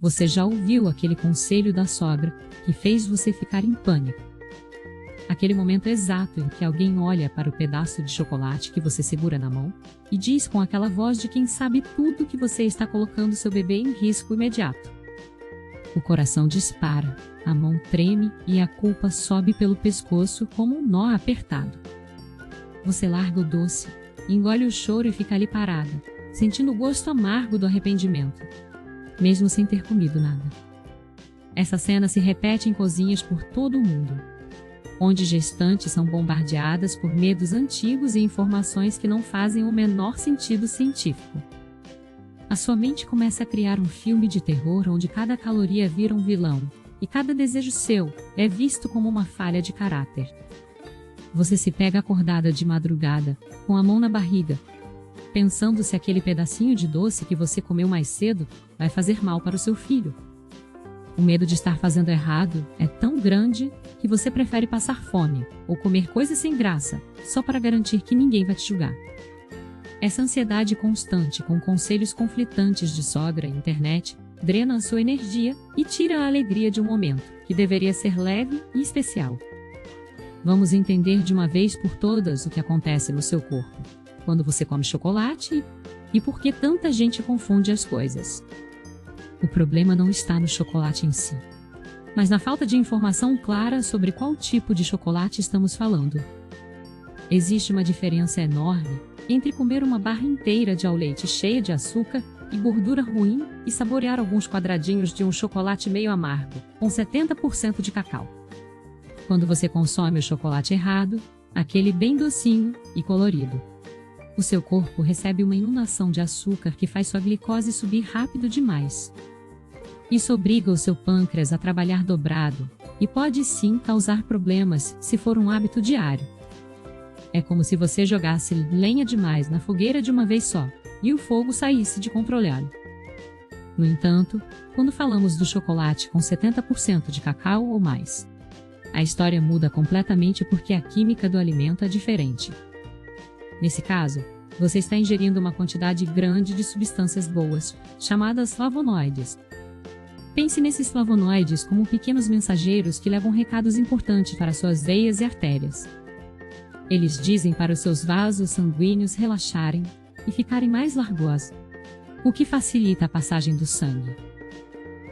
Você já ouviu aquele conselho da sogra que fez você ficar em pânico? Aquele momento exato em que alguém olha para o pedaço de chocolate que você segura na mão e diz com aquela voz de quem sabe tudo que você está colocando seu bebê em risco imediato. O coração dispara, a mão treme e a culpa sobe pelo pescoço como um nó apertado. Você larga o doce, engole o choro e fica ali parada, sentindo o gosto amargo do arrependimento, mesmo sem ter comido nada. Essa cena se repete em cozinhas por todo o mundo, onde gestantes são bombardeadas por medos antigos e informações que não fazem o menor sentido científico. A sua mente começa a criar um filme de terror onde cada caloria vira um vilão, e cada desejo seu é visto como uma falha de caráter. Você se pega acordada de madrugada, com a mão na barriga, pensando se aquele pedacinho de doce que você comeu mais cedo vai fazer mal para o seu filho. O medo de estar fazendo errado é tão grande que você prefere passar fome ou comer coisas sem graça, só para garantir que ninguém vai te julgar. Essa ansiedade constante com conselhos conflitantes de sogra e internet drena a sua energia e tira a alegria de um momento que deveria ser leve e especial. Vamos entender de uma vez por todas o que acontece no seu corpo quando você come chocolate e por que tanta gente confunde as coisas. O problema não está no chocolate em si, mas na falta de informação clara sobre qual tipo de chocolate estamos falando. Existe uma diferença enorme entre comer uma barra inteira de ao leite cheia de açúcar e gordura ruim e saborear alguns quadradinhos de um chocolate meio amargo, com 70% de cacau. Quando você consome o chocolate errado, aquele bem docinho e colorido, o seu corpo recebe uma inundação de açúcar que faz sua glicose subir rápido demais. Isso obriga o seu pâncreas a trabalhar dobrado e pode sim causar problemas se for um hábito diário. É como se você jogasse lenha demais na fogueira de uma vez só e o fogo saísse de controlado. No entanto, quando falamos do chocolate com 70% de cacau ou mais, a história muda completamente porque a química do alimento é diferente. Nesse caso, você está ingerindo uma quantidade grande de substâncias boas, chamadas flavonoides. Pense nesses flavonoides como pequenos mensageiros que levam recados importantes para suas veias e artérias. Eles dizem para os seus vasos sanguíneos relaxarem e ficarem mais largos, o que facilita a passagem do sangue.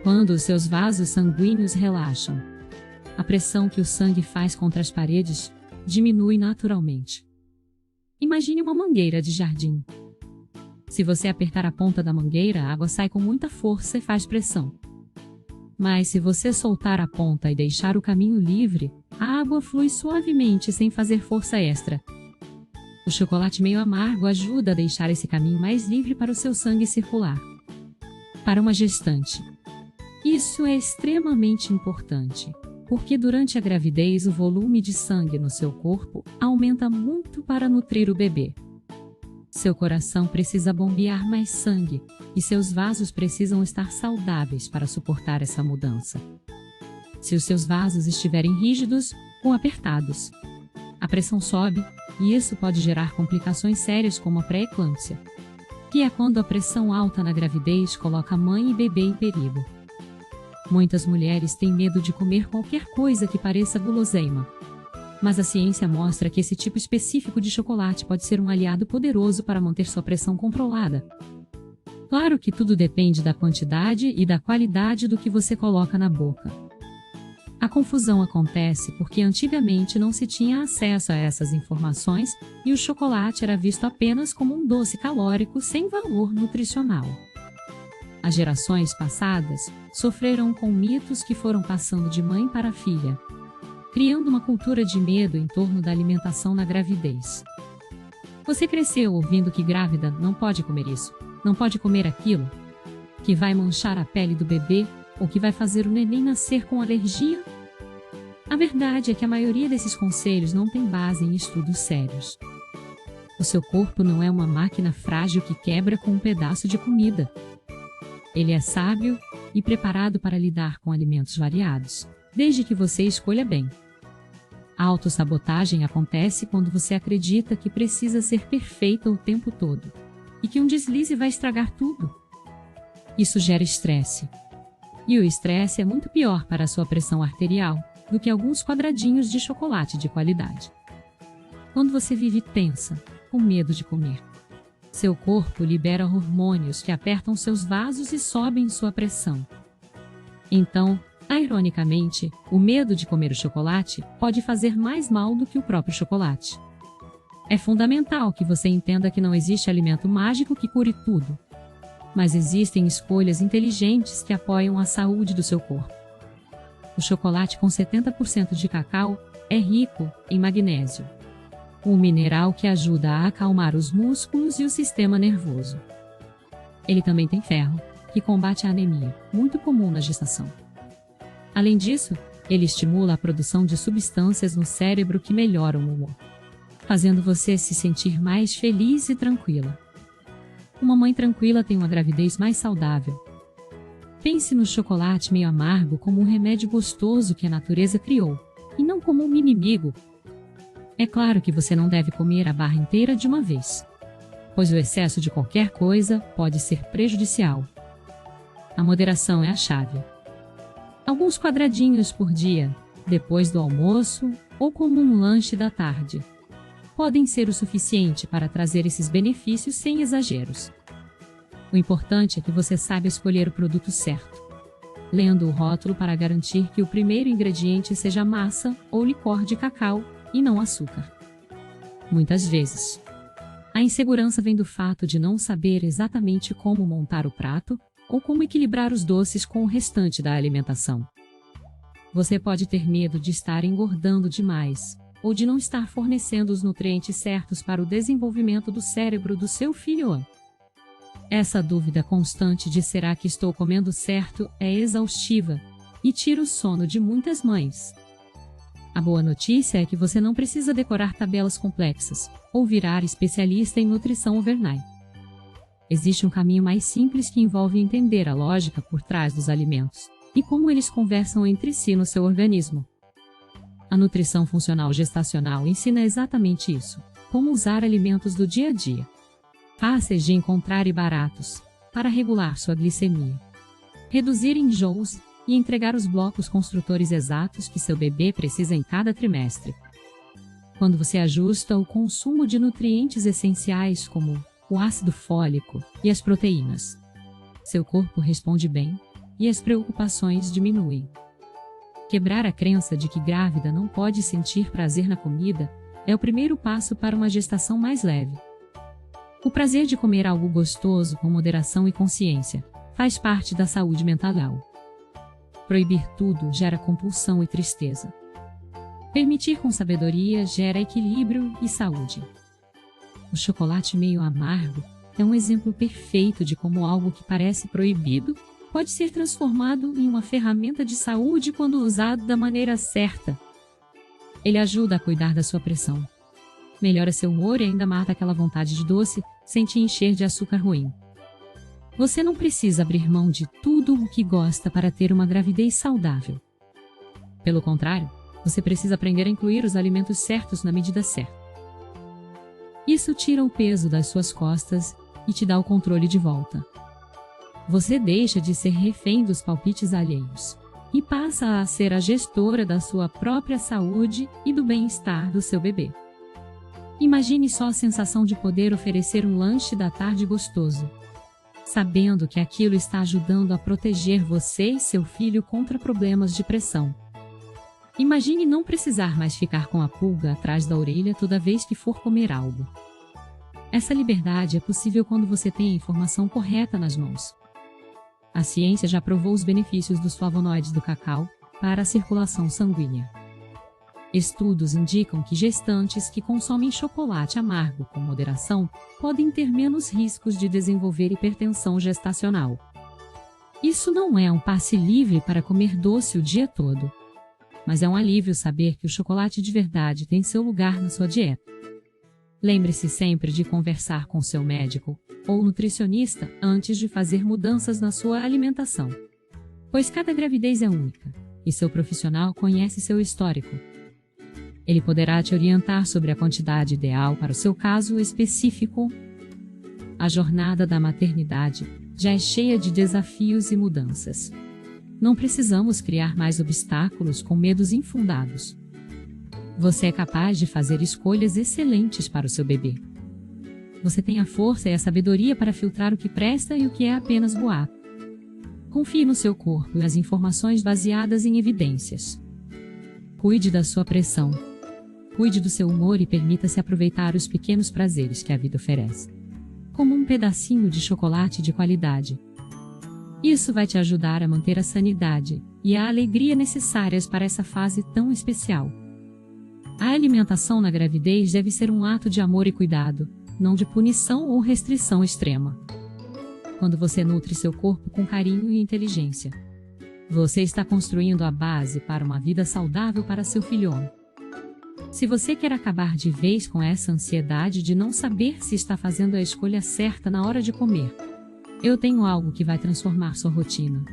Quando os seus vasos sanguíneos relaxam, a pressão que o sangue faz contra as paredes diminui naturalmente. Imagine uma mangueira de jardim. Se você apertar a ponta da mangueira, a água sai com muita força e faz pressão. Mas se você soltar a ponta e deixar o caminho livre, a água flui suavemente sem fazer força extra. O chocolate meio amargo ajuda a deixar esse caminho mais livre para o seu sangue circular. Para uma gestante, isso é extremamente importante, porque durante a gravidez o volume de sangue no seu corpo aumenta muito para nutrir o bebê. Seu coração precisa bombear mais sangue e seus vasos precisam estar saudáveis para suportar essa mudança. Se os seus vasos estiverem rígidos ou apertados, a pressão sobe e isso pode gerar complicações sérias como a pré-eclâmpsia, que é quando a pressão alta na gravidez coloca a mãe e bebê em perigo. Muitas mulheres têm medo de comer qualquer coisa que pareça guloseima, mas a ciência mostra que esse tipo específico de chocolate pode ser um aliado poderoso para manter sua pressão controlada. Claro que tudo depende da quantidade e da qualidade do que você coloca na boca. A confusão acontece porque antigamente não se tinha acesso a essas informações e o chocolate era visto apenas como um doce calórico sem valor nutricional. As gerações passadas sofreram com mitos que foram passando de mãe para filha, criando uma cultura de medo em torno da alimentação na gravidez. Você cresceu ouvindo que grávida não pode comer isso, não pode comer aquilo, que vai manchar a pele do bebê ou que vai fazer o neném nascer com alergia? A verdade é que a maioria desses conselhos não tem base em estudos sérios. O seu corpo não é uma máquina frágil que quebra com um pedaço de comida. Ele é sábio e preparado para lidar com alimentos variados, desde que você escolha bem. A autossabotagem acontece quando você acredita que precisa ser perfeita o tempo todo, e que um deslize vai estragar tudo. Isso gera estresse, E o estresse é muito pior para a sua pressão arterial do que alguns quadradinhos de chocolate de qualidade. Quando você vive tensa, com medo de comer, seu corpo libera hormônios que apertam seus vasos e sobem sua pressão. Então, ironicamente, o medo de comer o chocolate pode fazer mais mal do que o próprio chocolate. É fundamental que você entenda que não existe alimento mágico que cure tudo. Mas existem escolhas inteligentes que apoiam a saúde do seu corpo. O chocolate com 70% de cacau é rico em magnésio, um mineral que ajuda a acalmar os músculos e o sistema nervoso. Ele também tem ferro, que combate a anemia, muito comum na gestação. Além disso, ele estimula a produção de substâncias no cérebro que melhoram o humor, fazendo você se sentir mais feliz e tranquila. Uma mãe tranquila tem uma gravidez mais saudável. Pense no chocolate meio amargo como um remédio gostoso que a natureza criou, e não como um inimigo. É claro que você não deve comer a barra inteira de uma vez, pois o excesso de qualquer coisa pode ser prejudicial. A moderação é a chave. Alguns quadradinhos por dia, depois do almoço ou como um lanche da tarde, podem ser o suficiente para trazer esses benefícios sem exageros. O importante é que você saiba escolher o produto certo, lendo o rótulo para garantir que o primeiro ingrediente seja massa ou licor de cacau e não açúcar. Muitas vezes, a insegurança vem do fato de não saber exatamente como montar o prato ou como equilibrar os doces com o restante da alimentação. Você pode ter medo de estar engordando demais, ou de não estar fornecendo os nutrientes certos para o desenvolvimento do cérebro do seu filho. Essa dúvida constante de será que estou comendo certo é exaustiva e tira o sono de muitas mães. A boa notícia é que você não precisa decorar tabelas complexas ou virar especialista em nutrição overnight. Existe um caminho mais simples que envolve entender a lógica por trás dos alimentos e como eles conversam entre si no seu organismo. A nutrição funcional gestacional ensina exatamente isso, como usar alimentos do dia a dia, fáceis de encontrar e baratos, para regular sua glicemia, reduzir enjoos e entregar os blocos construtores exatos que seu bebê precisa em cada trimestre. Quando você ajusta o consumo de nutrientes essenciais como o ácido fólico e as proteínas, seu corpo responde bem e as preocupações diminuem. Quebrar a crença de que grávida não pode sentir prazer na comida é o primeiro passo para uma gestação mais leve. O prazer de comer algo gostoso com moderação e consciência faz parte da saúde mental. Proibir tudo gera compulsão e tristeza. Permitir com sabedoria gera equilíbrio e saúde. O chocolate meio amargo é um exemplo perfeito de como algo que parece proibido pode ser transformado em uma ferramenta de saúde quando usado da maneira certa. Ele ajuda a cuidar da sua pressão, melhora seu humor e ainda mata aquela vontade de doce sem te encher de açúcar ruim. Você não precisa abrir mão de tudo o que gosta para ter uma gravidez saudável. Pelo contrário, você precisa aprender a incluir os alimentos certos na medida certa. Isso tira o peso das suas costas e te dá o controle de volta. Você deixa de ser refém dos palpites alheios e passa a ser a gestora da sua própria saúde e do bem-estar do seu bebê. Imagine só a sensação de poder oferecer um lanche da tarde gostoso, sabendo que aquilo está ajudando a proteger você e seu filho contra problemas de pressão. Imagine não precisar mais ficar com a pulga atrás da orelha toda vez que for comer algo. Essa liberdade é possível quando você tem a informação correta nas mãos. A ciência já provou os benefícios dos flavonoides do cacau para a circulação sanguínea. Estudos indicam que gestantes que consomem chocolate amargo com moderação podem ter menos riscos de desenvolver hipertensão gestacional. Isso não é um passe livre para comer doce o dia todo, mas é um alívio saber que o chocolate de verdade tem seu lugar na sua dieta. Lembre-se sempre de conversar com seu médico ou nutricionista antes de fazer mudanças na sua alimentação, pois cada gravidez é única e seu profissional conhece seu histórico. Ele poderá te orientar sobre a quantidade ideal para o seu caso específico. A jornada da maternidade já é cheia de desafios e mudanças. Não precisamos criar mais obstáculos com medos infundados. Você é capaz de fazer escolhas excelentes para o seu bebê. Você tem a força e a sabedoria para filtrar o que presta e o que é apenas boato. Confie no seu corpo e nas informações baseadas em evidências. Cuide da sua pressão. Cuide do seu humor e permita-se aproveitar os pequenos prazeres que a vida oferece. Como um pedacinho de chocolate de qualidade. Isso vai te ajudar a manter a sanidade e a alegria necessárias para essa fase tão especial. A alimentação na gravidez deve ser um ato de amor e cuidado, não de punição ou restrição extrema. Quando você nutre seu corpo com carinho e inteligência, você está construindo a base para uma vida saudável para seu filhão. Se você quer acabar de vez com essa ansiedade de não saber se está fazendo a escolha certa na hora de comer, eu tenho algo que vai transformar sua rotina.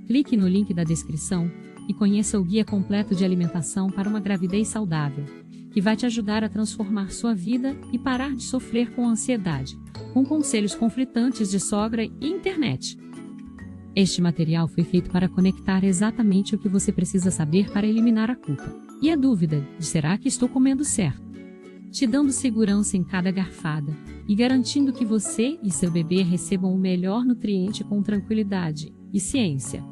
Clique no link da descrição e conheça o guia completo de alimentação para uma gravidez saudável, que vai te ajudar a transformar sua vida e parar de sofrer com ansiedade, com conselhos conflitantes de sogra e internet. Este material foi feito para conectar exatamente o que você precisa saber para eliminar a culpa e a dúvida de será que estou comendo certo, te dando segurança em cada garfada e garantindo que você e seu bebê recebam o melhor nutriente com tranquilidade e ciência.